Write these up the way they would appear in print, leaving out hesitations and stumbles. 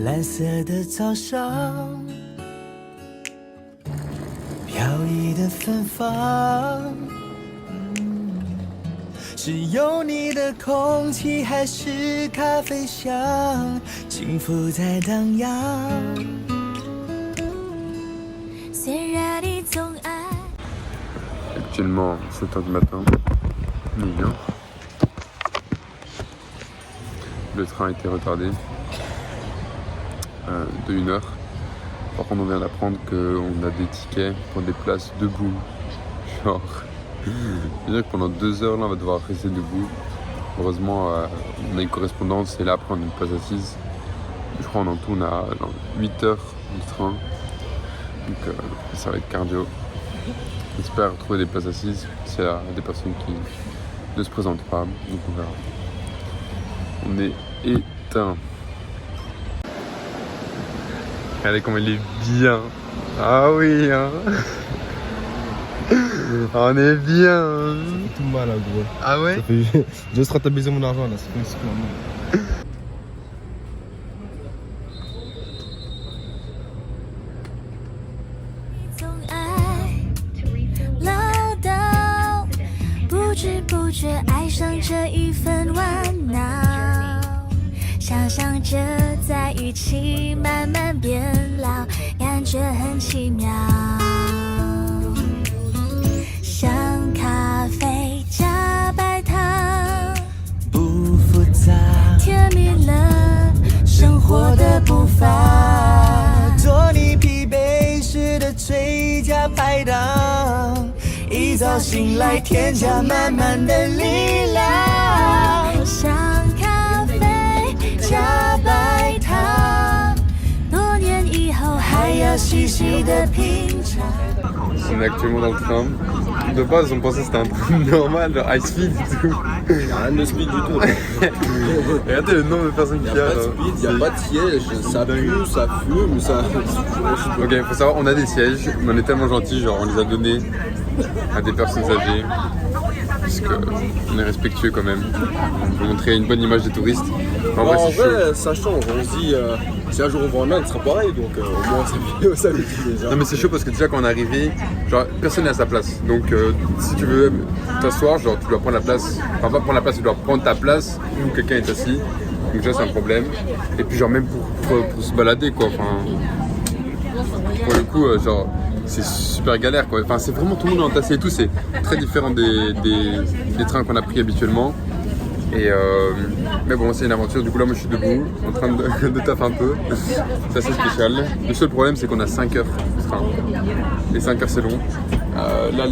蓝色的早上，飘逸的芬芳，是有你的空气，还是咖啡香？幸福在荡漾。虽然你总爱。Actuellement 7h du matin, Lyon. Le train a été retardé de 1 heure. Par contre, on vient d'apprendre qu'on a des tickets pour des places debout. Genre, c'est-à-dire que pendant 2 heures, là, on va devoir rester debout. Heureusement, on a une correspondance et là, après, on a une place assise. Je crois en tout, on a 8 heures de train. Donc, ça va être cardio. J'espère trouver des places assises s'il y a des personnes qui ne se présentent pas. Donc, on verra. On est éteint. Regardez comme il est bien. Ah oui, hein. On est bien. Ça fait tout mal, là, gros. Ah ouais. Je vais rentabiliser mon argent, là. Ça fait super mal.不觉爱上这一份玩闹，想象着在一起慢慢变老，感觉很奇妙。像咖啡加白糖，不复杂，甜蜜了生活的步伐，做你疲惫时的最佳拍档。一早醒来，添加满满的力量，像咖啡加白糖，多年以后还要细细的品尝。On est actuellement dans le train. De base, on pensait que c'était un train normal, genre high speed et tout. Rien de speed du tout. Regardez le nombre de personnes qu'il y a. Il n'y a pas de siège, ça pue, ça fume, ça. Ok, il faut savoir, on a des sièges, mais on est tellement gentils, genre on les a donnés à des personnes âgées. Parce qu'on est respectueux quand même. On veut montrer une bonne image des touristes. Mais en vrai, c'est chaud. Ça change. On se dit, si un jour on va en Inde, ce sera pareil. Donc au moins, ça veut dire déjà. Non, mais c'est chaud parce que déjà quand on est arrivé, genre personne n'est à sa place. Donc si tu veux t'asseoir, genre tu dois prendre la place. Enfin, pas prendre la place, tu dois prendre ta place où quelqu'un est assis. Donc ça, c'est un problème. Et puis, genre, même pour se balader, quoi. Enfin, pour le coup, genre. C'est super galère quoi, enfin c'est vraiment tout le monde est entassé et tout, c'est très différent des trains qu'on a pris habituellement. Et mais bon c'est une aventure, du coup là moi je suis debout, en train de taffer un peu, c'est assez spécial. Le seul problème c'est qu'on a 5 heures de train, et 5 heures c'est long. Là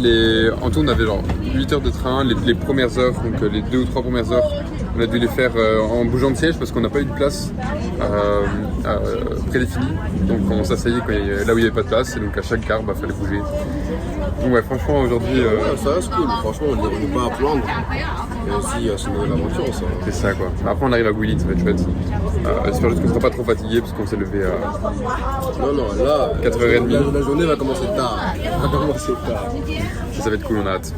en tout on avait genre 8 heures de train, les premières heures, donc les 2 ou 3 premières heures, on a dû les faire en bougeant de siège parce qu'on n'a pas eu de place prédéfinie. Donc on s'asseyait là où il n'y avait pas de place et donc à chaque gare il fallait bouger. Donc ouais franchement aujourd'hui... ça reste cool, franchement on n'est pas à plaindre. Et aussi c'est une nouvelle aventure ça. C'est ça quoi. Après on arrive à Guilin, ça va être chouette. J'espère juste qu'on ne sera pas trop fatigué parce qu'on s'est levé à... Non là 4h30. La journée va commencer tard. Ça va être cool, on a hâte.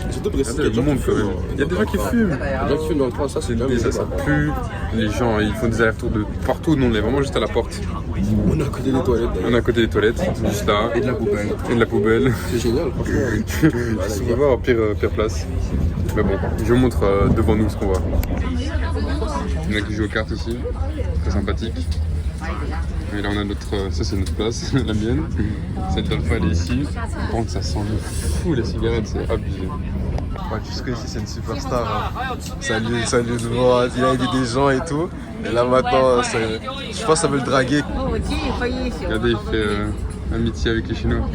Surtout parce le monde quand même. Il y a des gens qui fument. Il y a des gens qui fument dans le train, ça c'est bien. Ça pue. Les gens ils font des allers-retours de partout. Nous on est vraiment juste à la porte. On est à côté des toilettes. On est à côté des toilettes, juste là. Et de la poubelle. Et de la poubelle. C'est génial franchement. On va voir pire place. Mais bon, je vous montre devant nous ce qu'on voit. Il y en a qui jouent aux cartes ici. Très sympathique. Et là on a notre, ça c'est notre place, la mienne. Cette Dolpha elle est ici. Par contre ça sent le fou les cigarettes, c'est abusé. Ouais, jusque ici c'est une superstar. Hein. Salut de voir, il a aidé des gens et tout. Et là maintenant, je pense que ça veut le draguer. Regardez, il fait amitié avec les Chinois.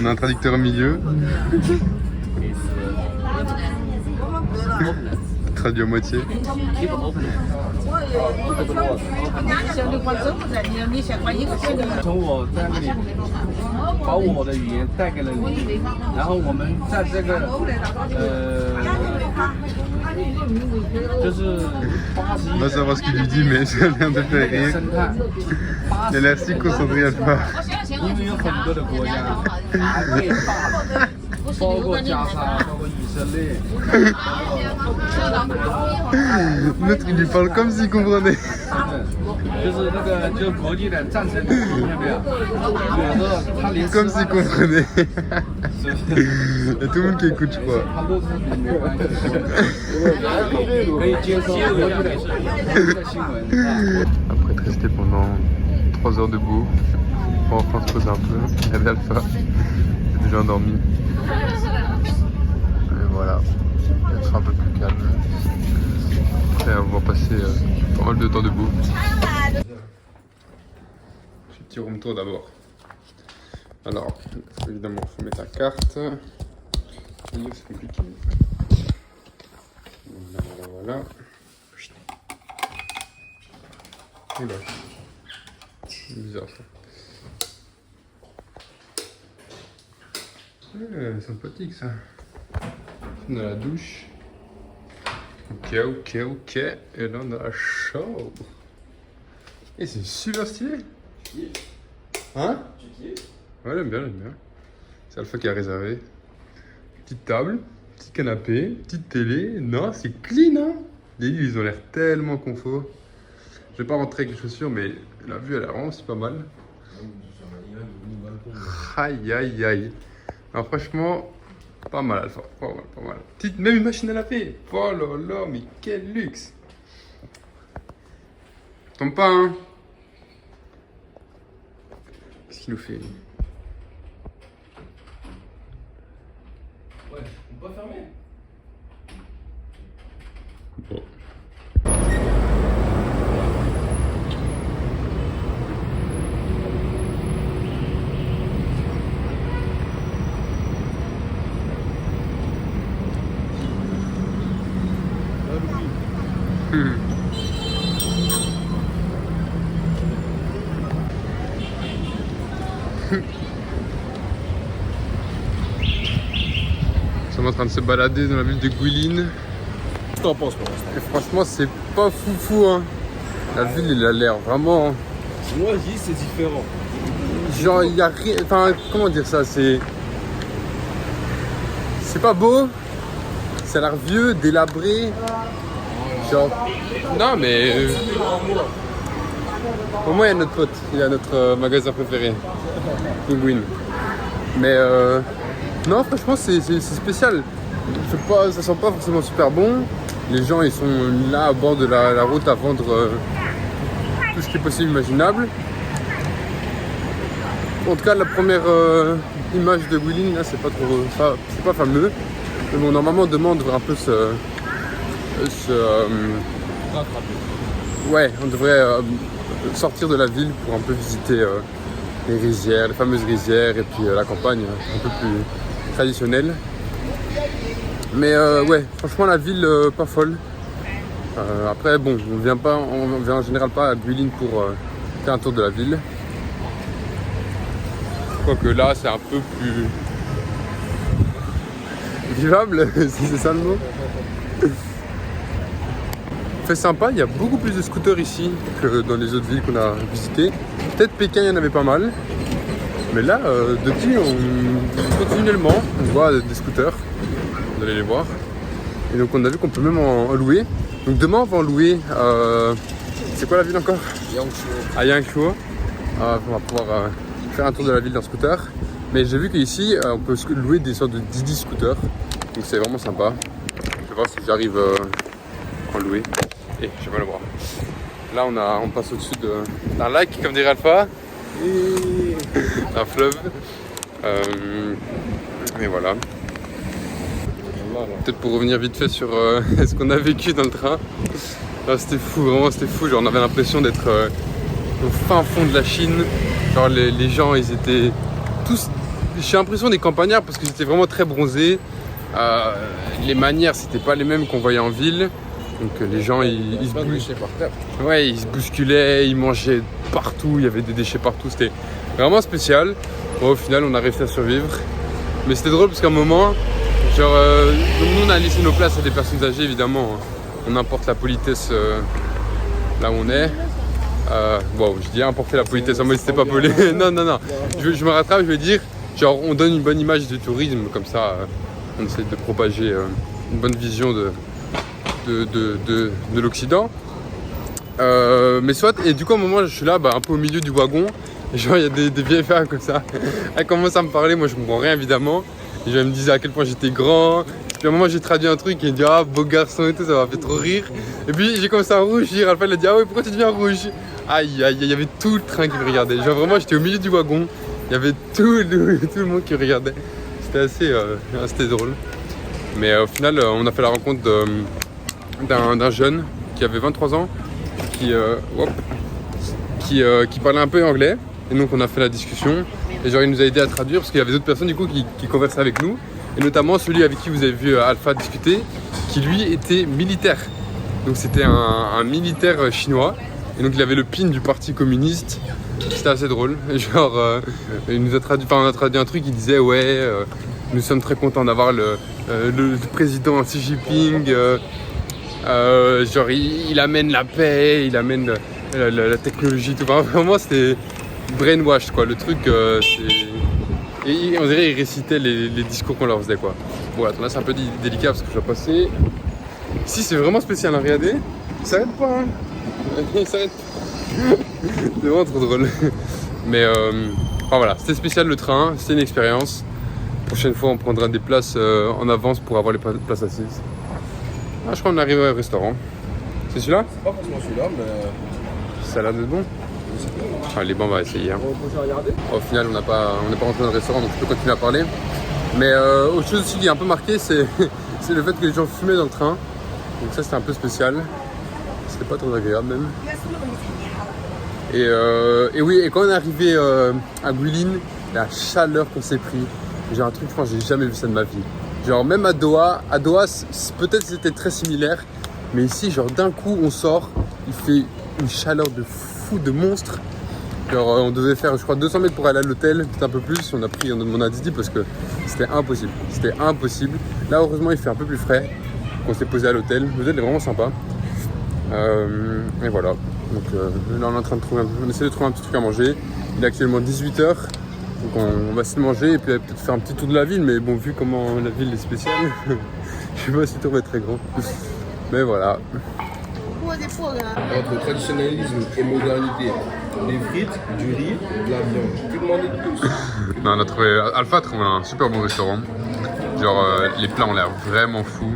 On a un traducteur au milieu. Traduit à moitié. 从我在那里把我的语言带给了你，然后我们在这个就是On va savoir ce qu'il lui dit, mais ça a l'air de faire rire. 生态，Il a l'air si concentré à le faire. 因为有很多的国家还会大的包括加沙，包括以色列。 L'autre il lui parle comme s'il comprenait. 就是那个，就国际的战争，听见没有？有时候他连 Comme s'il comprenait. Il y a tout le monde qui écoute, je crois. 他录视频没关系，可以接收国际的新闻。 Après être resté pendant 3 heures debout, on va enfin se poser un peu. Regarde Alpha, c'est déjà endormi. Et voilà, être un peu plus calme. Après avoir passé pas mal de temps debout. Petit room tour d'abord. Alors, évidemment, il faut mettre la carte. C'est compliqué. Voilà. Oula. C'est bizarre ça. Ouais, sympathique ça. On a la douche. Ok. Et là on a la chambre. Et c'est super stylé. Hein? Ouais, j'aime bien. C'est Alpha qui a réservé. Petite table, petit canapé, petite télé. Non, c'est clean hein. Les lits ils ont l'air tellement confort. Je vais pas rentrer avec les chaussures, mais la vue elle est vraiment pas mal. Aïe. Alors franchement, pas mal Alpha, pas mal. Petite, même une machine à laver. Oh là, mais quel luxe. Tombe pas hein. Qu'est-ce qu'il nous fait lui? Ouais, on peut pas fermer. Bon. Nous sommes en train de se balader dans la ville de Guilin. Qu'est-ce que t'en penses pour l'instant? Et franchement, c'est pas foufou hein. La ville, il a l'air vraiment. Moi, je dis c'est différent. Genre, il y a rien. Enfin, comment dire ça? C'est pas beau. Ça a l'air vieux, délabré. Genre. Non, mais. Au moins, il y a notre pote. Il y a notre magasin préféré. Penguin. Mais. Non, franchement, c'est spécial. Ça sent pas forcément super bon. Les gens, ils sont là à bord de la route à vendre tout ce qui est possible, imaginable. En tout cas, la première image de Guilin, là, c'est pas fameux. Mais bon, normalement, on demande un peu ouais, on devrait sortir de la ville pour un peu visiter les rizières, les fameuses rizières, et puis la campagne un peu plus traditionnelle. Mais ouais, franchement, la ville pas folle. Après, bon, on vient en général pas à Guilin pour faire un tour de la ville. Quoique là, c'est un peu plus vivable, si c'est ça le mot. Fait sympa, il y a beaucoup plus de scooters ici que dans les autres villes qu'on a visitées. Peut-être Pékin, il y en avait pas mal. Mais là, depuis, continuellement, on voit des scooters. Vous allez les voir. Et donc on a vu qu'on peut même en louer. Donc demain, on va en louer. C'est quoi la ville encore? Yangshuo. À Yangshuo. On va pouvoir faire un tour de la ville en scooter. Mais j'ai vu qu'ici, on peut louer des sortes de Didi scooters. Donc c'est vraiment sympa. Je vais voir si j'arrive à en louer. Et je vais le voir. Là, on passe au-dessus d'un lac, comme dirait Alpha. Un fleuve. Et voilà. Peut-être pour revenir vite fait sur ce qu'on a vécu dans le train. C'était fou, vraiment c'était fou. Genre, on avait l'impression d'être au fin fond de la Chine. Genre les gens, ils étaient tous... J'ai l'impression des campagnards parce qu'ils étaient vraiment très bronzés. Les manières, c'était pas les mêmes qu'on voyait en ville. Donc les gens, ils se bousculaient par terre. Ouais, ils se bousculaient, ils mangeaient partout, il y avait des déchets partout. C'était vraiment spécial. Bon, au final, on a réussi à survivre. Mais c'était drôle parce qu'à un moment, genre, nous on a laissé nos places à des personnes âgées, évidemment. On importe la politesse là où on est. Bon, je dis importer la politesse, en mode c'était pas polé. Non. Je me rattrape, je vais dire, genre on donne une bonne image du tourisme, comme ça on essaie de propager une bonne vision de l'Occident. Mais soit, et du coup à un moment je suis là un peu au milieu du wagon, et genre il y a des vieilles femmes comme ça, elles commencent à me parler, moi je comprends rien évidemment, et je me disais à quel point j'étais grand, puis à un moment j'ai traduit un truc et il me dit ah beau garçon et tout, ça m'a fait trop rire, et puis j'ai commencé à rougir, Alpha il a dit ah ouais pourquoi tu deviens rouge, aïe aïe, il y avait tout le train qui me regardait, genre vraiment j'étais au milieu du wagon, il y avait tout le monde qui me regardait, c'était assez drôle, mais au final on a fait la rencontre d'un jeune qui avait 23 ans, qui parlait un peu anglais, et donc on a fait la discussion et genre il nous a aidé à traduire parce qu'il y avait d'autres personnes du coup qui conversaient avec nous, et notamment celui avec qui vous avez vu Alpha discuter, qui lui était militaire, donc c'était un militaire chinois, et donc il avait le pin du parti communiste, c'était assez drôle, genre il nous a traduit, on a traduit un truc, il disait ouais nous sommes très contents d'avoir le président Xi Jinping, genre il amène la paix, il amène la technologie, tout. Enfin, vraiment c'était brainwash quoi, le truc et on dirait il récitait les discours qu'on leur faisait quoi. Bon attends, là c'est un peu délicat parce que je dois passer. Ici c'est vraiment spécial, hein, regardez, il s'arrête pas, hein. Il s'arrête. C'est vraiment trop drôle. Mais enfin voilà, c'était spécial le train, c'était une expérience. Prochaine fois on prendra des places en avance pour avoir les places assises. Ah, je crois qu'on arrive au restaurant. C'est celui-là? C'est pas forcément celui-là, mais. Ça a l'air d'être bon. Allez, bon, on va essayer. Hein. Au final, on n'est pas rentré dans le restaurant, donc je peux continuer à parler. Mais autre chose aussi qui est un peu marqué, c'est le fait que les gens fumaient dans le train. Donc ça, c'était un peu spécial. C'était pas trop agréable même. Et oui, et quand on est arrivé à Guilin, la chaleur qu'on s'est pris, j'ai un truc, je pense, j'ai jamais vu ça de ma vie. Genre même à Doha peut-être c'était très similaire, mais ici, genre d'un coup, on sort, il fait une chaleur de fou, de monstre. Genre on devait faire, je crois, 200 mètres pour aller à l'hôtel, peut-être un peu plus. On a dit parce que c'était impossible. C'était impossible. Là, heureusement, il fait un peu plus frais. On s'est posé à l'hôtel. L'hôtel est vraiment sympa. Et voilà. Donc là, on est en train de on essaie de trouver un petit truc à manger. Il est actuellement 18h. Donc on va se manger et puis peut-être faire un petit tour de la ville. Mais bon, vu comment la ville est spéciale, je sais pas si le tour va être très grand. Mais voilà. Entre traditionnalisme et modernité, des frites, du riz et de la viande. Que demander de plus? Non, on a trouvé, Alpha a trouvé un super bon restaurant. Genre les plats ont l'air vraiment fous.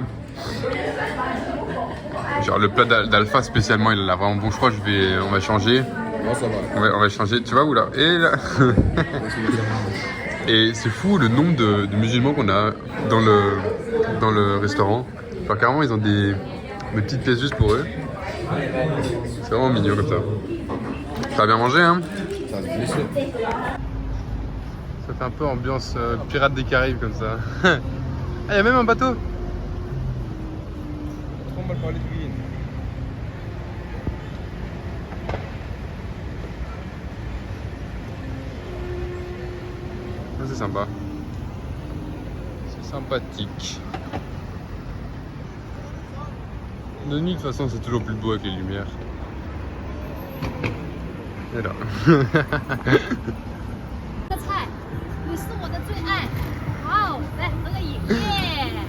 Genre le plat d'Alpha spécialement, il a l'air vraiment bon. Je crois on va changer. Non, ça va. Ouais, on va changer. Tu vas où là? Et là. Et c'est fou le nombre de musulmans qu'on a dans le restaurant. Genre carrément ils ont des petites pièces juste pour eux. C'est vraiment mignon comme ça. Ça a bien mangé, hein? Ça a délicieux. Ça fait un peu ambiance pirate des Caraïbes comme ça. Ah, il y a même un bateau. Trop mal parlé de Guilin. Ça, c'est sympa. C'est sympathique. De nuit, de toute façon, c'est toujours plus beau avec les lumières. Et là.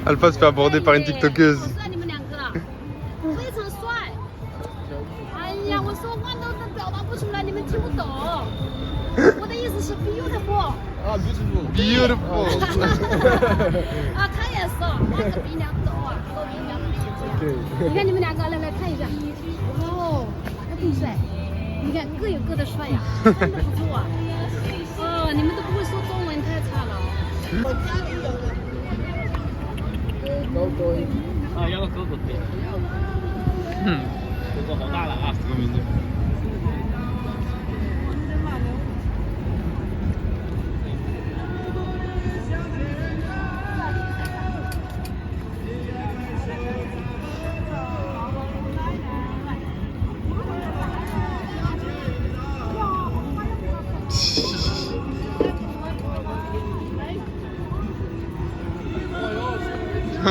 Alpha se fait aborder par une tiktokeuse. Ah, beautiful. Beautiful. 啊，他也是，那个鼻梁高啊，都比梁比。你看你们两个，来看一下。哦，他更帅。你看各有各的帅呀，真的不错啊。哦，你们都不会说中文，太差了。我家里有的。狗狗。啊，要个狗狗对。狗狗好大了啊！这个名字。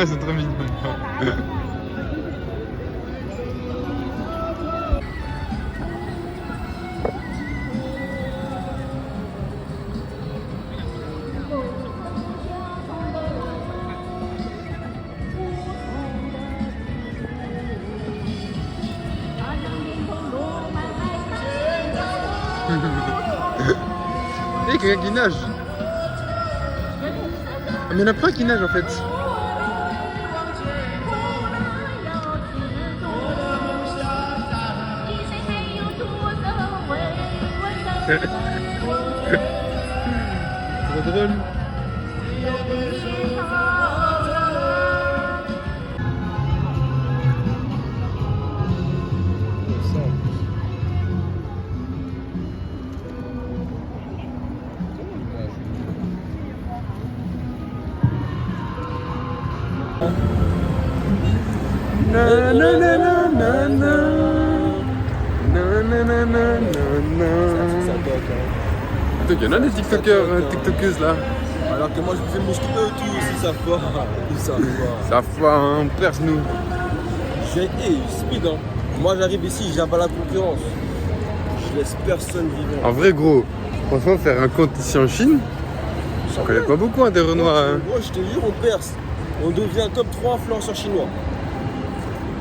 C'est trop mignon. Hé, quelqu'un qui nage. Ah, mais il y en a plein qui nagent en fait. Trop drôle. Na na na na na na. Na na na na na na. Il y en a des tiktokers, tiktokeuses là. Alors que moi je me fais muscler eux tous, ils savent pas. Ils savent pas. Ça fois, hein, perce-nous. J'ai été speed hein. Moi j'arrive ici, j'avais la concurrence. Je laisse personne vivant. En vrai gros, franchement faire un compte ici en Chine, je connais pas beaucoup hein, des Renois. Hein. Moi je te jure, on perce. On devient top 3 influenceurs chinois.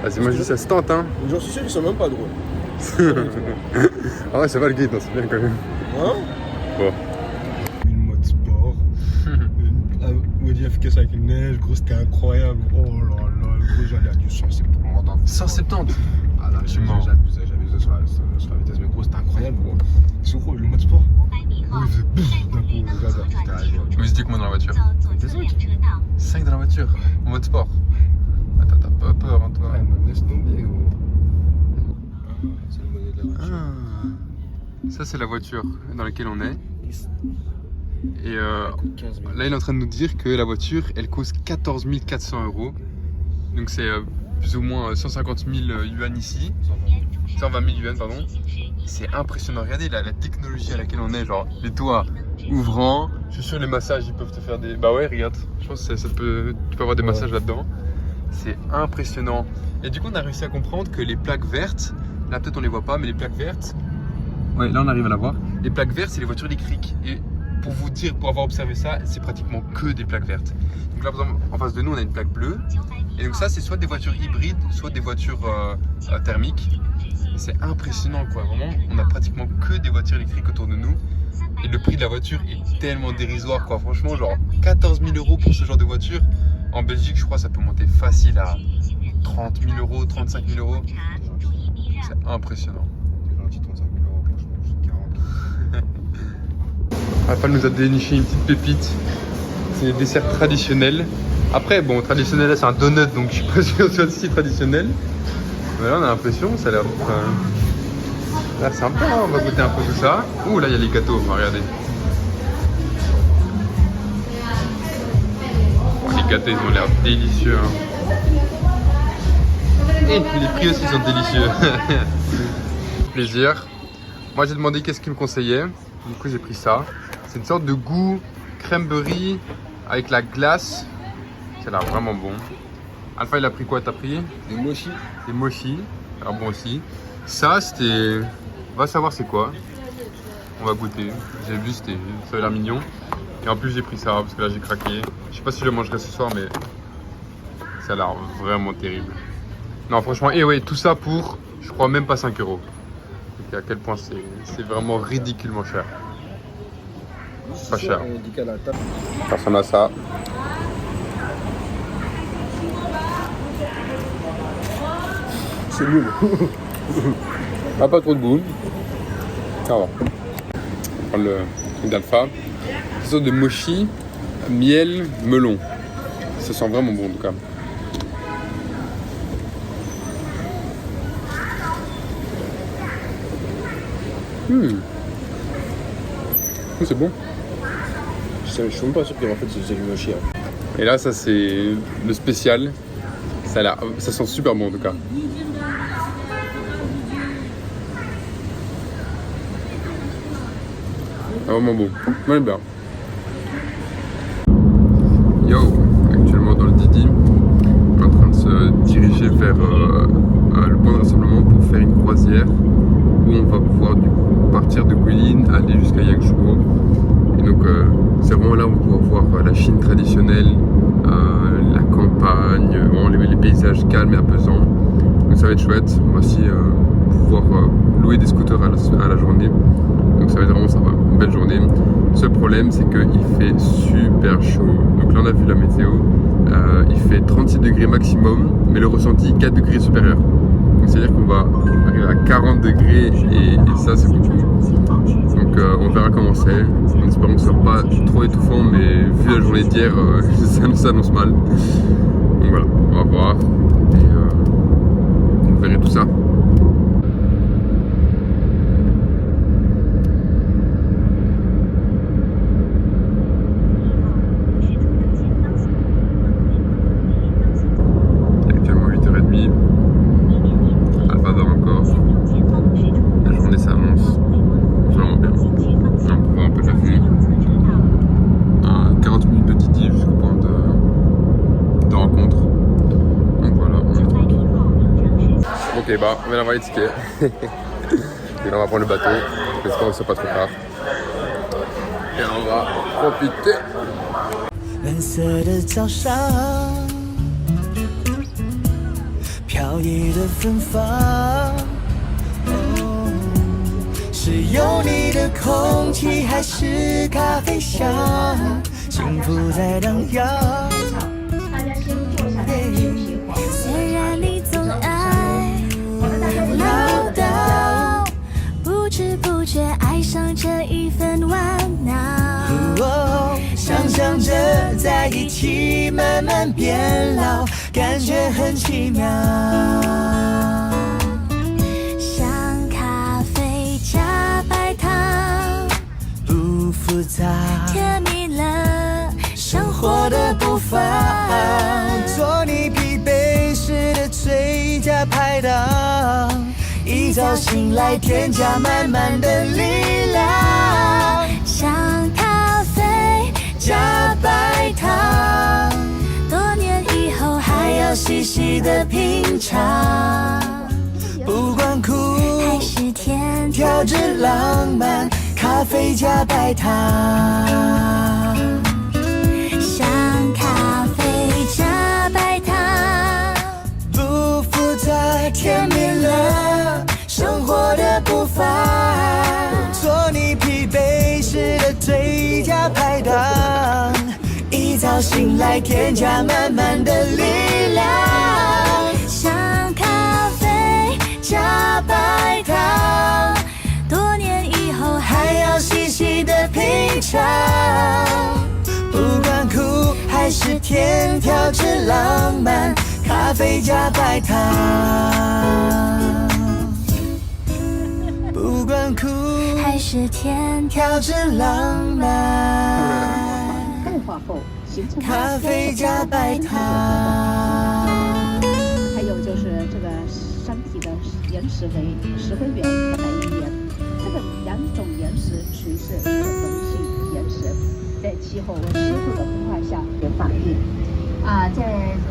Vas-y, moi je dis ça se tente hein. J'en suis sûr qu'ils sont même pas drôles. Ah ouais, ça va le guide, c'est bien quand même. Hein? Bon. Une mode sport, la modification avec une neige, gros c'était incroyable. Oh là là, gros j'allais à du 170. 170. Ah là, mens. j'abusais sur la vitesse, mais gros c'était incroyable gros. C'est gros, le mode sport. Gros, il faisait boum d'un coup, regarde, c'était arrivé. Vous étiez combien dans la voiture? 5 dans la voiture, en mode sport. Attends, t'as pas peur hein toi? Ouais, mais laisse tomber gros. Ah, c'est le modèle de la voiture. Ah. Ça c'est la voiture dans laquelle on est. Et coûte 15 000. là il est en train de nous dire que la voiture elle coûte 14 400 €. Donc c'est plus ou moins 150 000 yuan ici. 120 000 yuan pardon. C'est impressionnant, regardez la technologie à laquelle on est, genre les toits ouvrants. Je suis sûr les massages ils peuvent te faire des... Bah ouais regarde, je pense que tu peux avoir des massages là-dedans. C'est impressionnant. Et du coup on a réussi à comprendre que les plaques vertes, là peut-être on les voit pas mais les plaques vertes, ouais là on arrive à la voir. Les plaques vertes c'est les voitures électriques. Et pour vous dire, pour avoir observé ça, c'est pratiquement que des plaques vertes. Donc là par exemple en face de nous on a une plaque bleue. Et donc ça c'est soit des voitures hybrides, soit des voitures thermiques. C'est impressionnant quoi, vraiment on a pratiquement que des voitures électriques autour de nous. Et le prix de la voiture est tellement dérisoire quoi, franchement genre 14 000 € pour ce genre de voiture. En Belgique je crois ça peut monter facile à 30 000 €, 35 000 €. C'est impressionnant. T'es gentil, 35 000 €, franchement, c'est 40. Rafale nous a déniché une petite pépite. C'est des desserts traditionnels. Après, bon, traditionnel là c'est un donut donc je suis pas sûr que ce soit si traditionnel. Mais là on a l'impression, ça a l'air là, sympa, hein. On va goûter un peu tout ça. Ouh là il y a les gâteaux, regardez. Oh, les gâteaux ils ont l'air délicieux. Hein. Et les prix aussi sont délicieux. Plaisir. Moi j'ai demandé qu'est-ce qu'il me conseillait. Du coup j'ai pris ça. C'est une sorte de goût crème-beurry avec la glace. Ça a l'air vraiment bon. Alpha il a pris quoi? T'as pris? Des mochis. Des mochis. Ça a l'air bon aussi. Ça c'était... On va savoir c'est quoi. On va goûter. J'ai vu, ça a l'air mignon. Et en plus j'ai pris ça parce que là j'ai craqué. Je sais pas si je le mangerai ce soir mais ça a l'air vraiment terrible. Non franchement, et ouais, tout ça pour, je crois même pas 5 €. Donc à quel point c'est vraiment ridiculement cher. Pas cher. Personne n'a ça. C'est nul. Ah, pas trop de goût. Ça va. On va prendre le truc d'Alpha. C'est une sorte de mochi, miel, melon. Ça sent vraiment bon en tout cas. C'est bon. Je suis même pas sûr qu'en fait c'est du mochi. Hein. Et là, ça c'est le spécial. Ça sent super bon en tout cas. Vraiment bon. On est bien. Yo, actuellement dans le Didi, on est en train de se diriger vers le point de rassemblement pour faire une croisière où on va pouvoir du coup partir de Guilin, aller jusqu'à Yangshuo. Et donc c'est vraiment là où on va voir la Chine traditionnelle, la campagne, vraiment les paysages calmes et apaisants. Donc ça va être chouette. On va aussi pouvoir louer louer des scooters à la journée. Donc ça va être vraiment sympa, une belle journée. Le seul problème c'est qu'il fait super chaud. Donc là on a vu la météo, il fait 36 degrés maximum, mais le ressenti 4 degrés supérieur. Donc c'est à dire qu'on va arriver à 40 degrés et ça c'est beaucoup. Donc on verra comment c'est, en espérant que ce soit pas trop étouffant, mais vu la journée d'hier, ça s'annonce mal. Donc voilà, on va voir et on verra tout ça. Ok, bah on vient d'avoir les tickets. Et là on va prendre le bateau. J'espère que ce soit pas trop tard. Et on va profiter. 蓝色的早上，飘逸的芬芳，是有你的空气，还是咖啡香？幸福在荡漾。虽然你总爱唠叨，不知不觉爱上这一份玩闹。想象着在一起慢慢变老，感觉很奇妙。像咖啡加白糖，不复杂，甜蜜了生活的步伐。做你疲惫时的最佳拍档，一早醒来添加满满的力量。像咖啡加白糖，多年以后还要细细的品尝。不管苦还是甜，调制浪漫，咖啡加白糖。像咖啡加白糖，不复杂，甜蜜了生活的步伐。做你疲惫时的最佳拍档，一早醒来添加满满的力量。像咖啡加白糖，多年以后还要细细的品尝。不管苦还是甜，调制浪漫，咖啡加白糖。不管苦还是甜，调制浪漫，钙化后形成咖啡加白糖。还有就是这个山体的岩石为石灰岩和白云岩，这个两种岩石属于是可溶性岩石，在气候和湿度的破坏下有反应。在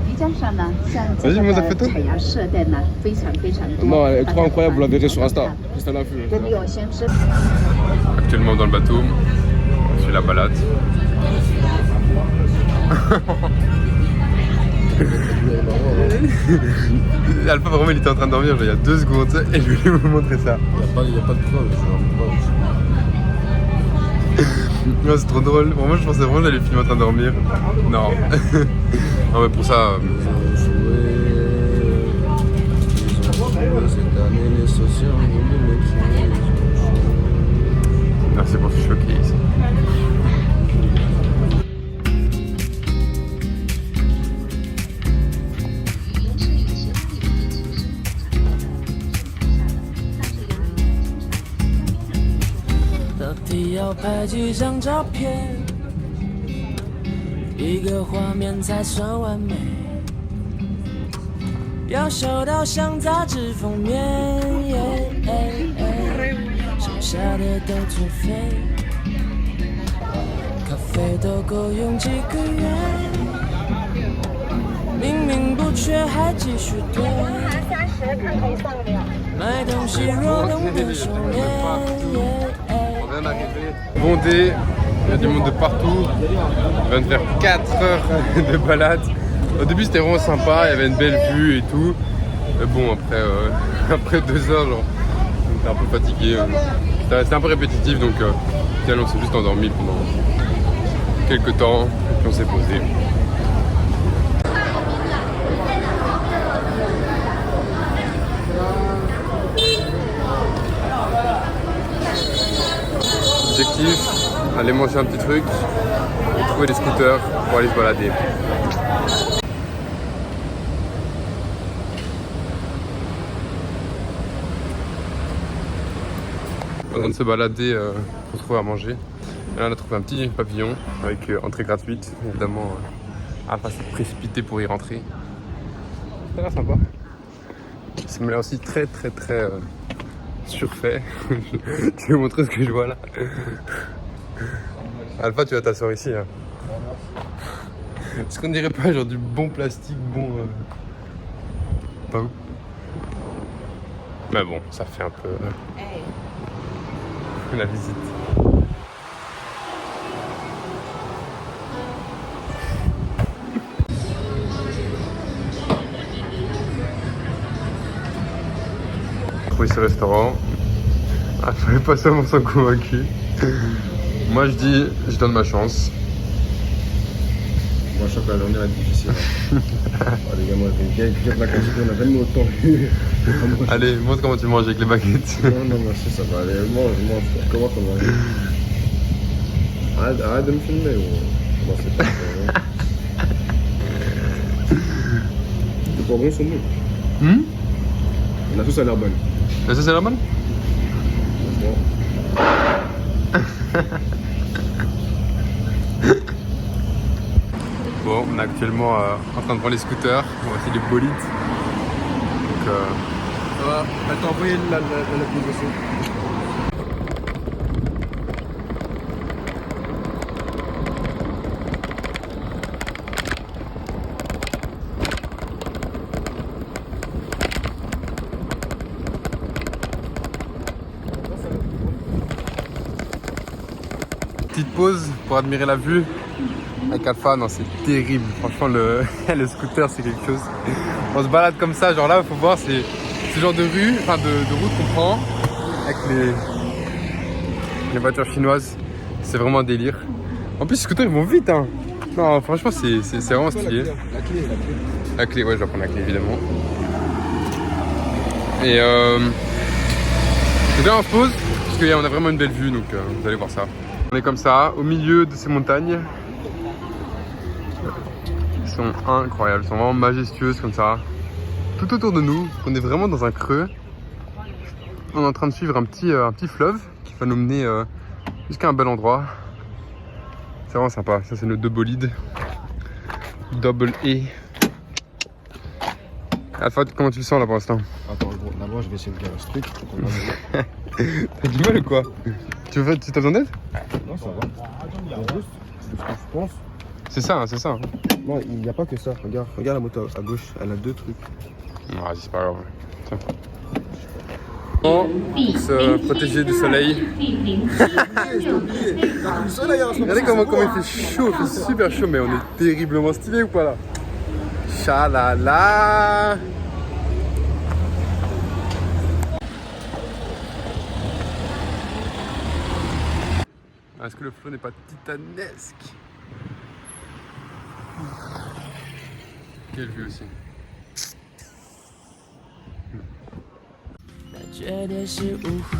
漓江上呢，像这个采芽社带呢，非常多。Non, elle est trop incroyable, vous la verrez sur Insta. Juste à l'info. 跟你有先吃。Actuellement dans le bateau, on fait la balade. Alpha vraiment il était en train de dormir il y a 2 secondes et je voulais vous montrer ça. Il n'y a pas de preuve, Non, c'est trop drôle, vraiment je pensais vraiment que j'allais filmer en train de dormir. Non. Non mais pour ça... Merci pour ce showcase.要拍几张照片，一个画面才算完美，要修到像杂志封面，剩下的都作废，咖啡都够用几个月，明明不缺还继续堆，买东西若懂得收敛。Bondé, il y a du monde de partout. On vient de faire 4 heures de balade. Au début c'était vraiment sympa, il y avait une belle vue et tout. Mais bon après 2 heures genre, était un peu fatigué. C'était un peu répétitif, donc finalement on s'est juste endormi pendant quelques temps, puis on s'est posé. Objectif, aller manger un petit truc, trouver des scooters pour aller se balader. En train de se balader pour trouver à manger. Et là on a trouvé un petit pavillon avec entrée gratuite. Évidemment, Alpha s'est précipité pour y rentrer. Ça a l'air sympa. Ça m'a l'air aussi très surfait. Je vais vous montrer ce que je vois là. Alpha, tu vas t'asseoir ici. Hein. Est-ce qu'on dirait pas genre du bon plastique, bon... Pas où. Mais bon, ça fait un peu... la visite. Trouver ce restaurant. Ah, je n'avais pas seulement s'en convaincu. Moi je dis, je donne ma chance. Moi je sens que la journée va être difficile. Oh, les gars, moi j'ai une pièce de la quantité, on a jamais autant vu. Allez, montre comment tu manges avec les baguettes. Non, merci, ça va aller. Mange, comment ça mange. Arrête de me filmer, moi c'est pas ça. Les poivrons sont bons. La sauce a l'air bonne. La sauce a l'air bonne? Bon, on est actuellement en train de prendre les scooters, on va faire des bolides. Donc, ça va, elle t'a envoyé l'application. petite pause pour admirer la vue. Avec Alpha, non, c'est terrible. Franchement, le scooter, c'est quelque chose. On se balade comme ça, genre là, il faut voir, c'est ce genre de rue, enfin de route qu'on prend avec les voitures chinoises. C'est vraiment un délire. En plus, les scooters, ils vont vite, hein. Non, franchement, c'est vraiment stylé. La clé, ouais, je vais prendre la clé, évidemment. Et là, on se pose, parce qu'on a vraiment une belle vue, donc vous allez voir ça. On est comme ça, au milieu de ces montagnes. Ils sont incroyables, ils sont vraiment majestueuses comme ça. Tout autour de nous, on est vraiment dans un creux. On est en train de suivre un petit fleuve qui va nous mener jusqu'à un bel endroit. C'est vraiment sympa, ça c'est nos deux bolides. Double E. Alpha, comment tu le sens là pour l'instant? Attends, d'abord je vais essayer de faire un truc. T'as du mal ou quoi? Tu t'as besoin d'aide? Non, ça va. Juste, je pense. C'est ça, c'est ça. Non, il n'y a pas que ça. Regarde la moto à gauche, elle a deux trucs. Ah, c'est pas grave. Tiens. On se protéger du soleil. Regardez comment il fait chaud, il fait super chaud, mais on est terriblement stylé ou pas là? Chalala. Est-ce que le flot n'est pas titanesque? Quelle vue aussi. 那绝对是误会，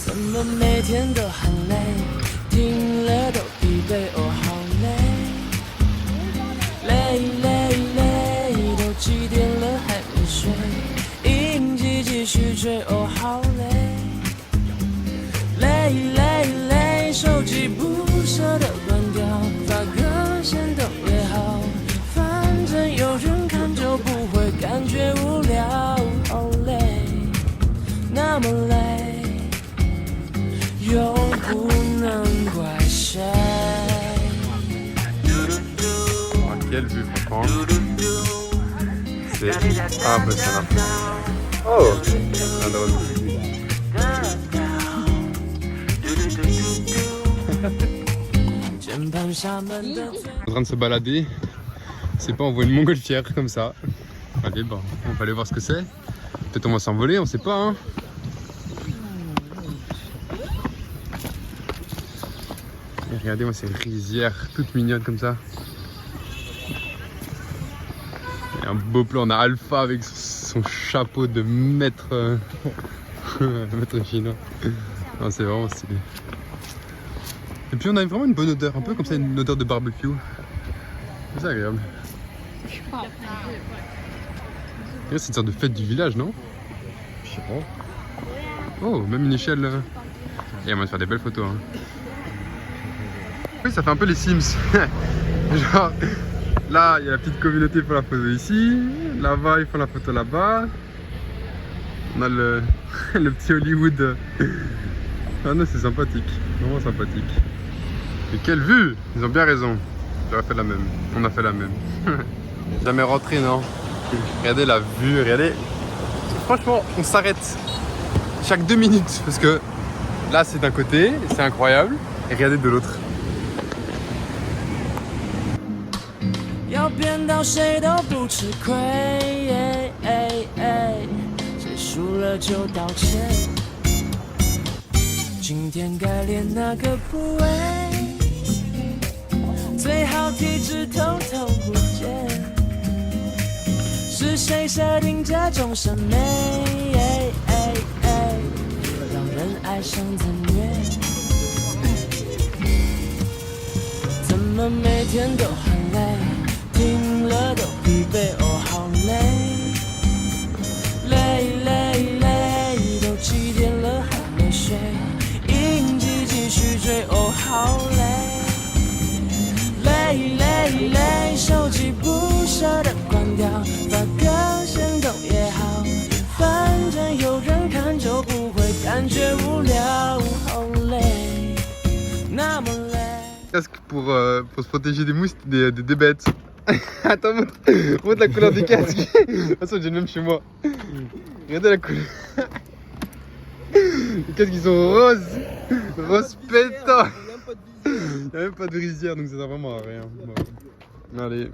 怎么每天都很累，听了都疲惫，哦好累，累，都几点了还没睡，音机继续追，哦好累，手机不舍得关掉，发个现动也好，反正有人看就不会感觉无聊。好累，那么累，又不能怪谁。Oh, quelle vue, franchement. C'est impressionnant. Oh, un drone. En train de se balader, c'est pas on voit une montgolfière comme ça. Allez, bon, on va aller voir ce que c'est. Peut-être on va s'envoler, on sait pas. Hein. Et regardez-moi ces rizières toutes mignonnes comme ça. Et un beau plan, on a Alpha avec son chapeau de maître, maître chinois. Non, c'est vraiment stylé. Et puis on a vraiment une bonne odeur, un peu comme ça, une odeur de barbecue. C'est agréable. C'est une sorte de fête du village, non? Je sais pas. Oh, même une échelle. Et on va faire des belles photos. Hein. Oui, ça fait un peu les Sims. Genre, là, il y a la petite communauté pour la photo ici. Là-bas, ils font la photo là-bas. On a le petit Hollywood. Ah non, c'est sympathique. Vraiment sympathique. Et quelle vue! Ils ont bien raison. J'aurais fait la même. On a fait la même. Jamais rentré, non? Regardez la vue, regardez. Franchement, on s'arrête chaque 2 minutes parce que là, c'est d'un côté, c'est incroyable. Et regardez de l'autre. 要变到谁都不吃亏，谁输了就道歉。今天该练哪个部位？最好体脂统统不减。是谁设定这种审美？让人爱上自虐。怎么每天都很累？ 听了都疲惫，哦，好累，累，都几点了还没睡，影集继续追，哦，好累，手机不舍得关掉，发个限动也好，反正有人看就不会感觉无聊，好累，那么累。 Casque pour se protéger des mousses, des bêtes. Attends, montre la couleur du casque. De toute façon, j'ai le même chez moi. Regardez la couleur. Les casques, ils sont roses. Rose pétant. Il n'y a même pas de rizière, donc ça sert vraiment à rien. Bon. Allez.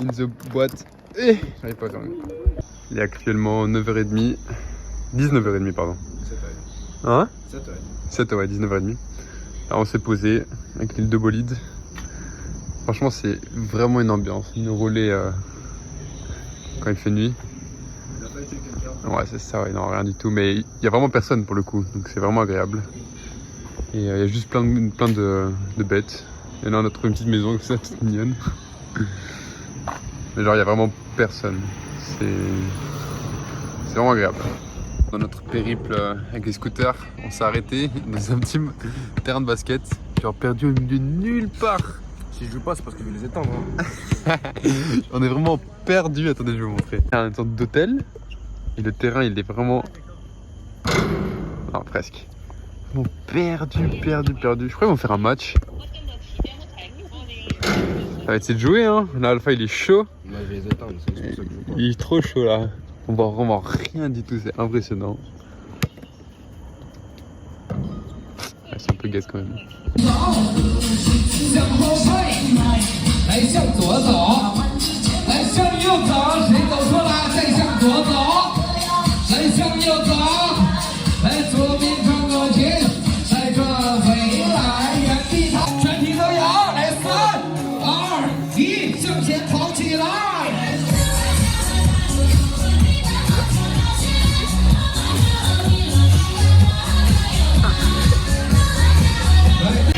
In the boîte. Et j'arrive pas à terminer. Il est actuellement 9h30. 19h30, pardon. 7h30. Hein 7h30. 7h, ouais, 19h30. Alors on s'est posé avec l'île de Bolide. Franchement, c'est vraiment une ambiance, une roulée quand il fait nuit. Il n'a pas été quelqu'un. Ouais, c'est ça, ouais, non, rien du tout. Mais il n'y a vraiment personne pour le coup, donc c'est vraiment agréable. Et il y a juste plein de bêtes. Et là, on a trouvé une petite maison comme ça, toute mignonne. Mais genre, il n'y a vraiment personne. C'est vraiment agréable. Dans notre périple avec les scooters, on s'est arrêté dans un petit terrain de basket, genre perdu au milieu de nulle part. Si je joue pas, c'est parce que je vais les éteindre. Hein. On est vraiment perdu. Attendez, je vais vous montrer. Il y a une sorte d'hôtel et le terrain, il est vraiment. Ah, presque. Vraiment perdu. Je crois qu'ils vont faire un match. Ça va essayer de jouer, hein. Là, Alpha, il est chaud. Moi, je vais les éteindre, c'est pour ça que je joue pas. Il est trop chaud là. On voit vraiment rien du tout, c'est impressionnant. Ouais, c'est un peu gaz quand même. 向后退，来向左走，来向右走，谁走错了再向左走，来向右走，来左边转过去，再转回来，原地踏，全体都有，来3、2、1，向前跑起来。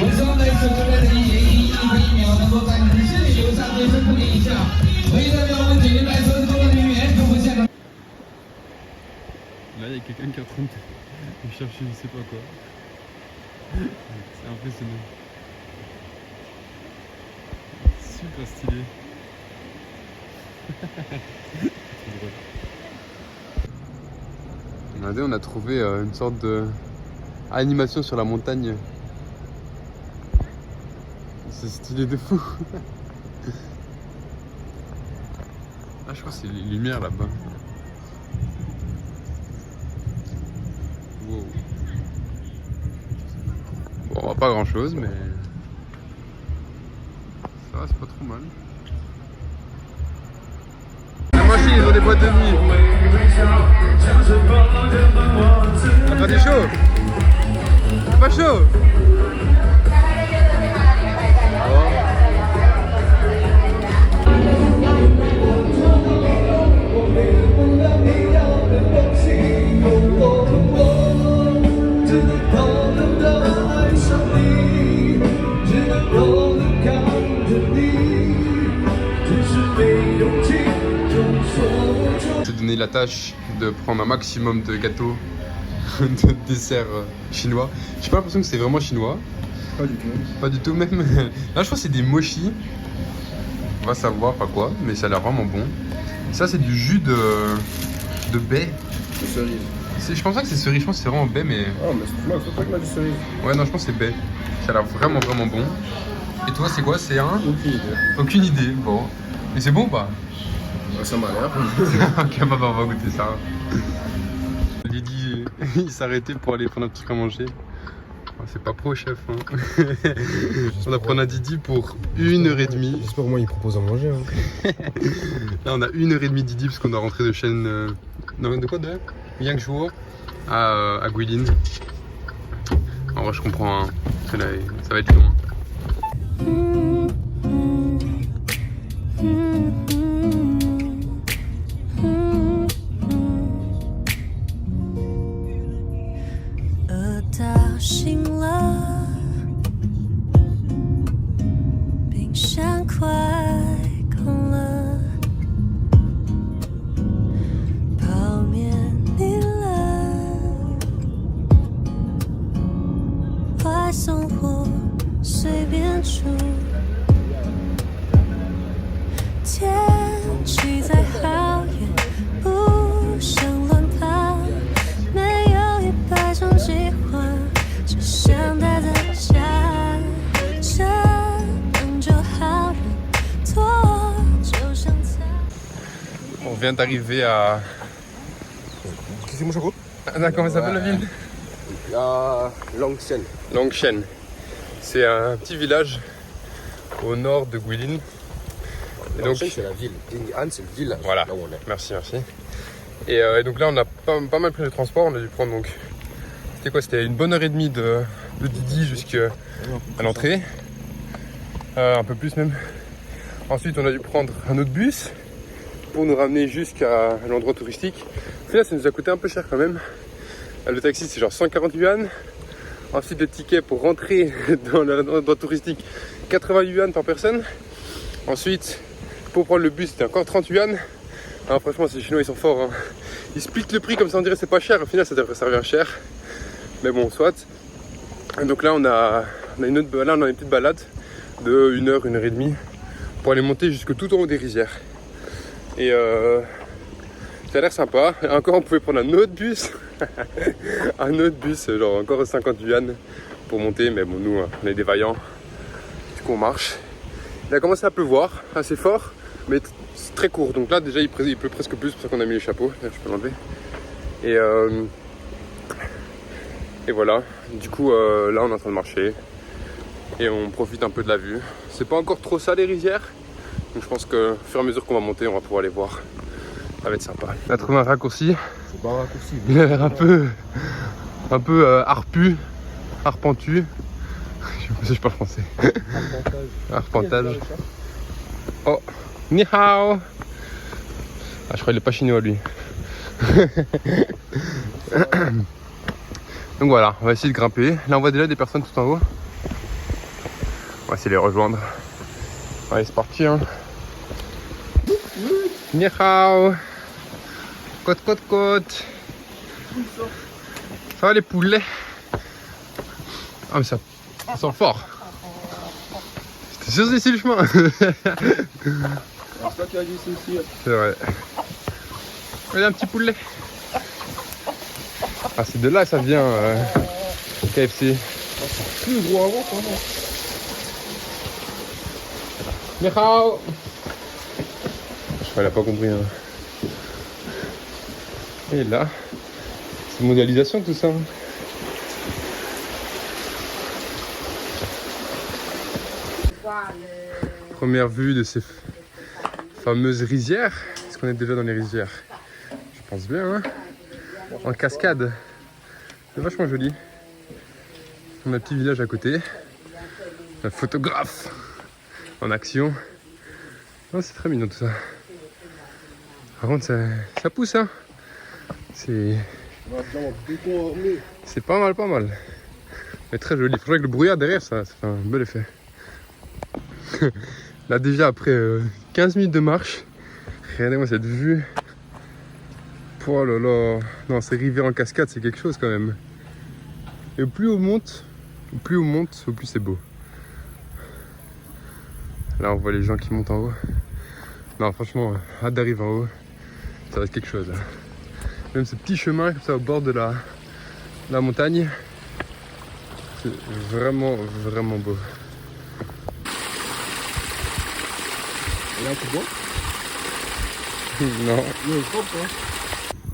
我希望在此之内的1秒能够在你的心里留下最深刻的印象。为代表我们锦来村所有的人员，祝福现场。 Là, il y a quelqu'un qui est en train de chercher je sais pas quoi. C'est impressionnant. Super stylé. C'est drôle. Regardez, on a trouvé une sorte de animation sur la montagne. C'est stylé de fou. Ah, je crois que c'est les lumières là-bas. Wow. Bon, on voit pas grand chose, mais ça va, c'est pas trop mal. Moi, je les boîtes de nuit. Ah, t'es chaud? T'es pas chaud? J'ai donné la tâche de prendre un maximum de gâteaux, de desserts chinois. J'ai pas l'impression que c'est vraiment chinois. Pas du tout. Pas du tout même. Là je crois que c'est des mochis. On va savoir pas quoi, mais ça a l'air vraiment bon. Ça c'est du jus de baie. De cerise. Je pense pas que c'est cerise, je pense que c'est vraiment baie mais... Ah mais c'est pas que là du cerise. Ouais non je pense que c'est baie. Ça a l'air vraiment bon. Et toi c'est quoi? C'est un... Aucune idée. Aucune idée, bon. Mais c'est bon ou pas? Ouais, ça m'a l'air. Ok bah, on va goûter ça. Lydie il s'est arrêté pour aller prendre un truc à manger. C'est pas pro chef hein. On va prendre un Didi pour 1h30. J'espère que moi il propose à manger. Hein. Là on a 1h30 Didi parce qu'on doit rentrer de chaîne de quoi de Yangzhou à Guilin. En vrai je comprends hein. Ça va être long. On vient d'arriver à... C'est mon chocolat. Comment ça s'appelle la ville? Longshan. Longshan. C'est un petit village au nord de Guilin. Et donc c'est la ville. Ding'an c'est le village. Voilà. Là où on est. Merci. Et donc là on a pas mal pris le transport. On a dû prendre donc... C'était quoi? C'était une bonne heure et demie de Didi jusqu'à l'entrée. Un peu plus même. Ensuite on a dû prendre un autre bus pour nous ramener jusqu'à l'endroit touristique. Au final ça nous a coûté un peu cher quand même. Le taxi c'est genre 140 yuan. Ensuite le ticket pour rentrer dans l'endroit touristique 80 yuan par personne. Ensuite pour prendre le bus c'était encore 30 yuan. Alors, franchement ces Chinois ils sont forts hein. Ils splitent le prix comme ça on dirait c'est pas cher. Au final ça revient cher. Mais bon soit. Donc là on a une petite balade de 1h, 1h30 pour aller monter jusque tout en haut des rizières. Et ça a l'air sympa. Encore on pouvait prendre un autre bus. Un autre bus, genre encore 50 yuan pour monter. Mais bon nous on est des vaillants. Du coup on marche. Il a commencé à pleuvoir assez fort. Mais c'est très court. Donc là déjà il pleut presque plus. C'est pour ça qu'on a mis les chapeaux. Là, je peux l'enlever. Et voilà. Du coup là on est en train de marcher. Et on profite un peu de la vue. C'est pas encore trop ça les rizières. Donc je pense que au fur et à mesure qu'on va monter, on va pouvoir les voir. Ça va être sympa. On a trouvé un raccourci. C'est pas un raccourci. Il a l'air un peu arpentu. Je sais pas français. Arpentage. Oh, ni hao. Ah, je crois qu'il est pas chinois lui. Donc voilà, on va essayer de grimper. Là on voit déjà des personnes tout en haut. On va essayer de les rejoindre. Allez, c'est parti hein. Ni hao. Côte. Ça va les poulets? Ah mais ça sent fort. C'était sûr c'est ici le chemin. Alors toi qui as dit c'est ici. C'est vrai. Regardez un petit poulet. Ah c'est de là que ça vient KFC. C'est plus gros avant quand même. Ni hao. Je crois qu'elle a pas compris hein. Et là, c'est mondialisation tout ça. Première vue de ces fameuses rizières. Est-ce qu'on est déjà dans les rizières? Je pense bien, hein. En cascade. C'est vachement joli. On a un petit village à côté. Un photographe en action. Oh, c'est très mignon tout ça. Par contre, ça pousse, hein. C'est pas mal, pas mal. Mais très joli. Franchement, avec le brouillard derrière, ça fait un bel effet. Là, déjà, après 15 minutes de marche, regardez-moi cette vue. Oh là là. Non, ces rivières en cascade, c'est quelque chose quand même. Et plus on monte, au plus c'est beau. Là, on voit les gens qui montent en haut. Non, franchement, hâte d'arriver en haut. Ça va être quelque chose. Là. Même ce petit chemin comme ça au bord de la montagne. C'est vraiment, vraiment beau. Et là, tu bois? Non.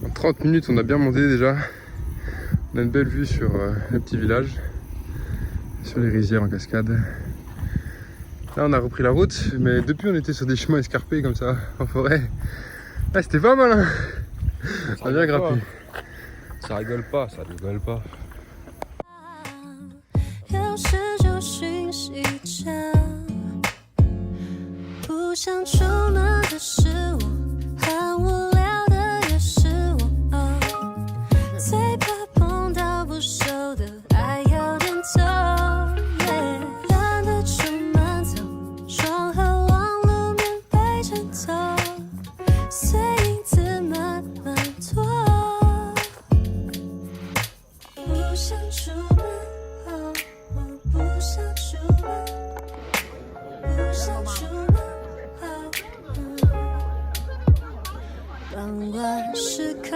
En 30 minutes, on a bien monté déjà. On a une belle vue sur le petit village. Sur les rizières en cascade. Là, on a repris la route, mais depuis, on était sur des chemins escarpés comme ça, en forêt. Ah, c'était pas mal, hein. Ça a bien grimpé. Ça rigole pas, ça rigole pas. 有时就讯息着，不想出门的是我，很无聊的也是我，最怕碰到不熟的，爱有点走，懒得出门走，床和网路面被衬透，随影子慢慢拖，不想出门。不想出门，不想出门。傍晚时刻，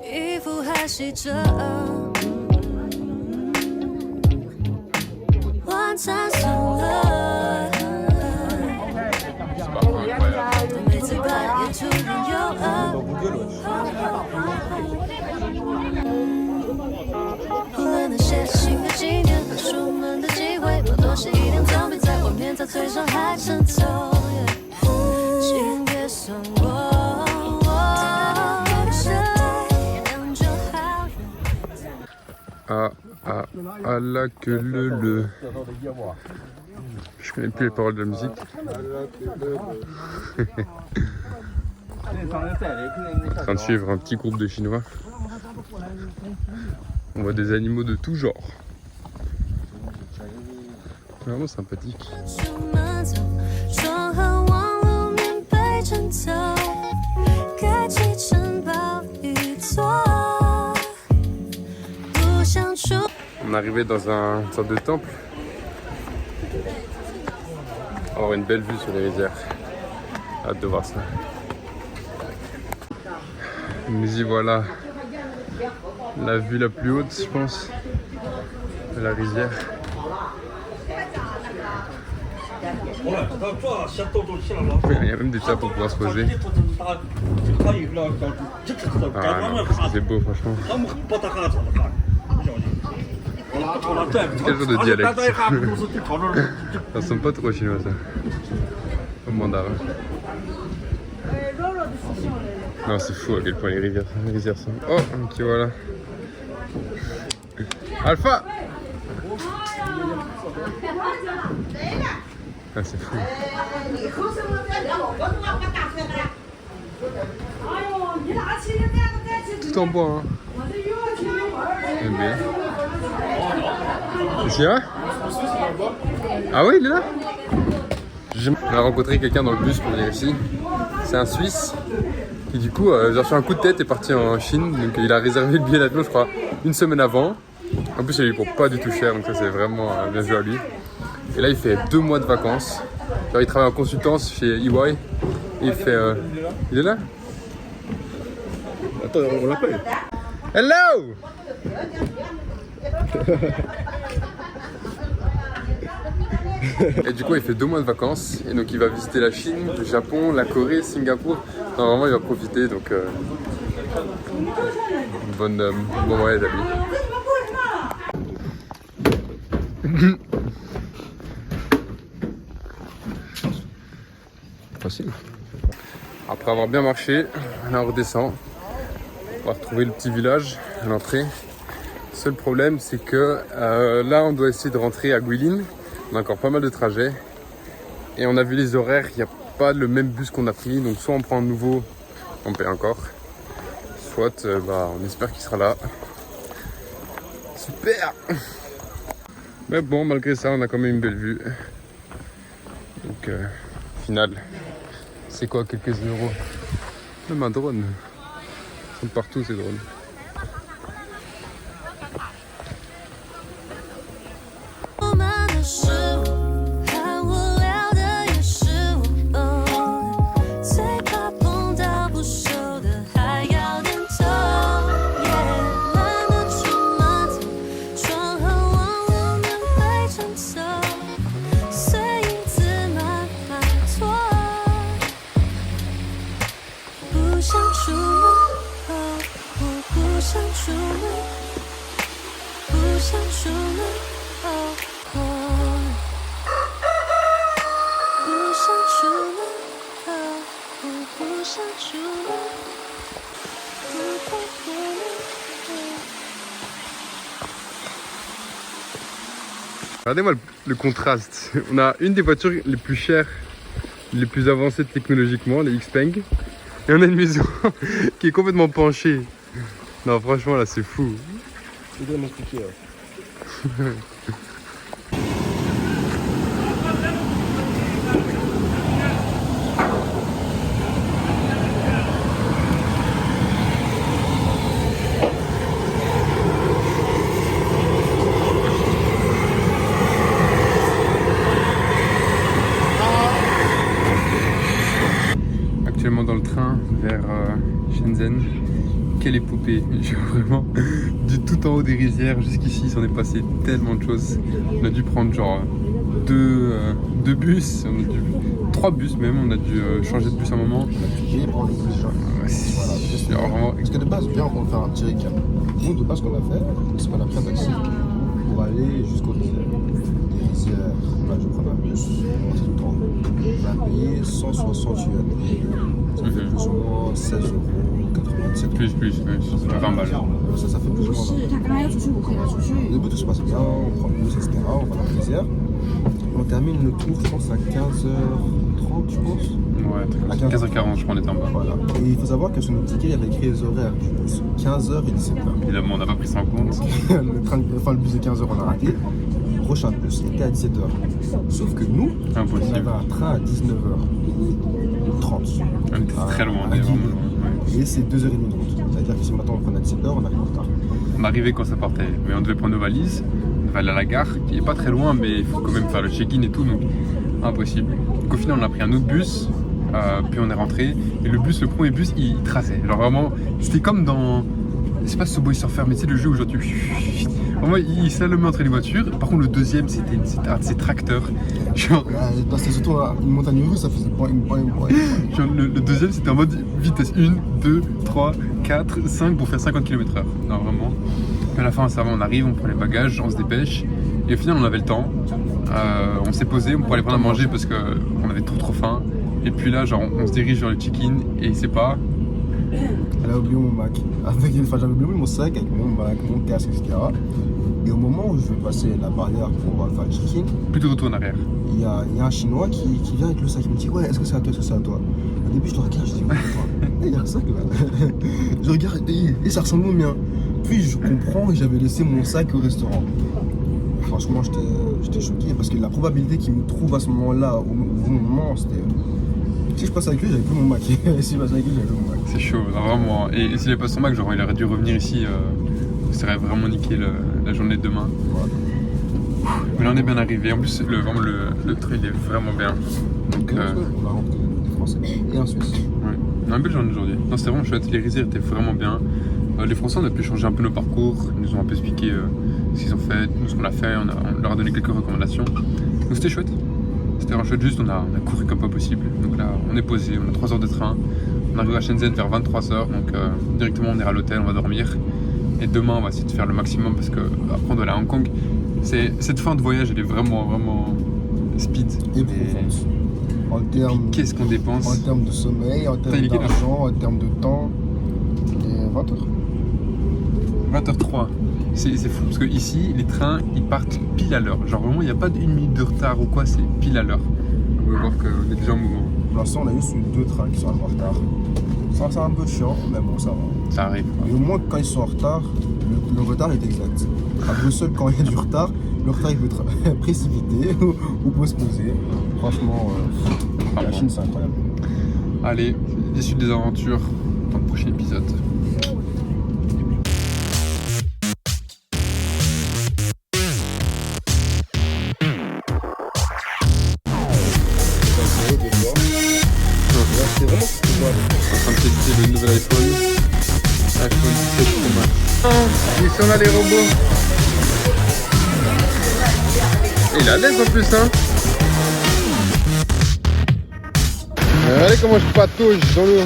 衣服还洗着。晚餐送了，每次半夜突然有无论那些新的纪念和出门的机会，我多是一点都没在外面，到嘴上还渗透。请别送我，两种好人。Ah là que le. Je connais plus les paroles de la musique. En train de suivre un petit groupe de Chinois. On voit des animaux de tout genre. Vraiment sympathique. On est arrivé dans une sorte de temple. On va avoir une belle vue sur les rizières. Hâte de voir ça. Nous y voilà. La vue la plus haute, je pense, de la rizière. Il y a même des tables pour pouvoir se poser. Ah non, qu'est-ce que c'est beau, franchement. Quel genre de dialecte? Ça ressemble pas trop au chinois, ça. Au mandarin. Non, c'est fou à quel point les rizières sont. Oh, ok, voilà. Alpha! Ah, c'est fou. Tout en bois, hein. C'est bien. C'est vrai? Ah oui, il est là? On a rencontré quelqu'un dans le bus pour venir ici. C'est un Suisse qui du coup, genre sur un coup de tête, est parti en Chine. Donc il a réservé le billet d'avion, je crois, une semaine avant. En plus, il est pour pas du tout cher, donc ça c'est vraiment bien joué à lui. Et là, il fait 2 mois de vacances. Genre, il travaille en consultance chez EY. Et il fait... Il est là? Attends, on l'appelle. Hello! Et du coup, il fait 2 mois de vacances. Et donc, il va visiter la Chine, le Japon, la Corée, Singapour. Non, vraiment, il va profiter. Donc, bon voyage à lui. facile. Après avoir bien marché, là on redescend. On va retrouver le petit village à l'entrée. Le seul problème, c'est que là, on doit essayer de rentrer à Guilin. On a encore pas mal de trajets. Et on a vu les horaires, il n'y a pas le même bus qu'on a pris. Donc soit on prend un nouveau, on paye encore. Soit on espère qu'il sera là. Super! Mais bon, malgré ça, on a quand même une belle vue. Donc, au final, c'est quoi quelques euros? Même un drone. Ils sont partout ces drones. Regardez-moi le contraste. On a une des voitures les plus chères, les plus avancées technologiquement, les Xpeng. Et on a une maison qui est complètement penchée. Non, franchement, là, c'est fou. Tu dois m'expliquer. Actuellement dans le train vers Shenzhen. Quelle épopée! Genre vraiment du tout en haut des rizières jusqu'ici, il s'en est passé tellement de choses. On a dû prendre genre deux bus, on a dû, 3 bus même, on a dû changer de bus à un moment. Et prendre le bus jaune. Voilà, vraiment... Parce que de base, bien, on va faire un petit récap. Nous, de base, ce qu'on a fait, c'est qu'on a pris un taxi pour aller jusqu'aux rizières. Les rizières, on a dû prendre un bus, on tout le temps. On a payé 160 yuan. Ça fait plus ou moins 16 €. Plus, ça fait 20 balles. Ça fait plus ou moins 20. Le but, tout se passe bien, on prend le bus, etc. On va dans la rizière. On termine le tour, je pense, à 15h30, je pense. Ouais, à 15h40, je crois, on était en bas. Voilà. Et il faut savoir que sur notre ticket, il y avait écrit les horaires du bus 15h et 17h. Évidemment, on n'a pas pris ça en compte. le bus de 15h, on a raté. Le prochain bus était à 17h. Sauf que nous, impossible. On avait un train à 19h30. On était très loin, on est vraiment loin. Et c'est 2h30 de route. C'est-à-dire que si maintenant on prenait à 17h, on arrive en retard. On arrivait quand ça partait, mais on devait prendre nos valises, on devait aller à la gare, qui est pas très loin, mais il faut quand même faire le check-in et tout, donc impossible. Donc au final, on a pris un autre bus, puis on est rentré, et le premier bus, il traçait. Genre vraiment, c'était comme dans, c'est pas Subway Surfer, mais c'est le jeu où genre tu... Vraiment, il s'allumait entre les voitures. Par contre, le deuxième, c'était un de ces tracteurs. Genre... C'était surtout une montagne russe, ça faisait boing. Genre, le deuxième, c'était en mode vitesse 1, 2, 3, 4, 5 pour faire 50 km/h. Non, vraiment. Puis à la fin, ça va, on arrive, on prend les bagages, on se dépêche. Et au final, on avait le temps. On s'est posé, on pourrait aller prendre à manger parce qu'on avait trop faim. Et puis là, genre, on se dirige vers le check-in et c'est pas... Elle a oublié mon Mac. J'avais oublié mon sac avec mon Mac, mon casque, etc. Et au moment où je vais passer la barrière pour faire le check-in, plutôt retour en arrière. Il y a un Chinois qui vient avec le sac. Il me dit ouais, est-ce que c'est à toi, est-ce que c'est à toi? Au début, je le regarde, je dis ouais, il y a un sac là. Je regarde et ça ressemble au mien. Puis je comprends et j'avais laissé mon sac au restaurant. Franchement, j'étais choqué parce que la probabilité qu'il me trouve à ce moment-là, au bon moment, c'était. Si je passe avec lui, j'avais plus mon Mac. Si je passe avec lui, j'avais plus mon Mac. C'est chaud, vraiment. Et s'il avait pas son Mac, genre, il aurait dû revenir ici. Ça aurait vraiment niqué la journée de demain. Ouais. Mais là, on est bien arrivé. En plus, le trail est vraiment bien. Donc, on a rencontré des Français et un Suisse. Ouais. On a une belle journée aujourd'hui. Non, c'était vraiment chouette. Les rizières étaient vraiment bien. Les Français, on a pu changer un peu nos parcours. Ils nous ont un peu expliqué ce qu'ils ont fait, nous ce qu'on a fait. On leur a donné quelques recommandations. Donc, c'était chouette. C'était vraiment chouette. Juste, on a couru comme pas possible. Donc là, on est posé. On a 3 heures de train. On arrive à Shenzhen vers 23 h. Donc, directement, on ira à l'hôtel. On va dormir. Et demain, on va essayer de faire le maximum parce que après, on doit aller à Hong Kong. Cette fin de voyage, elle est vraiment speed. Et profonde. En termes, Qu'est-ce qu'on dépense? en termes de sommeil, en termes il est quelle heure? d'argent, en termes de temps. Et 20 heures. 20h03. C'est fou parce que ici les trains ils partent pile à l'heure. Genre vraiment il n'y a pas d'une minute de retard ou quoi, c'est pile à l'heure. On va voir qu'on est déjà en mouvement. Pour l'instant, on a juste eu 2 trains qui sont en retard. Ça, c'est un peu chiant, mais bon, ça va. Ça arrive. Et au moins, quand ils sont en retard, le retard est exact. À Bruxelles, quand il y a du retard, le retard il peut être précipité ou postposé. Franchement, la Chine, c'est incroyable. Allez, les suites des aventures dans le prochain épisode. C'est vraiment ce que je vois. En train de tester le nouvel iPhone 17 Pro Max. Ils sont là les robots. Et il est à l'aise en plus hein. Regardez comment je patauge dans l'eau.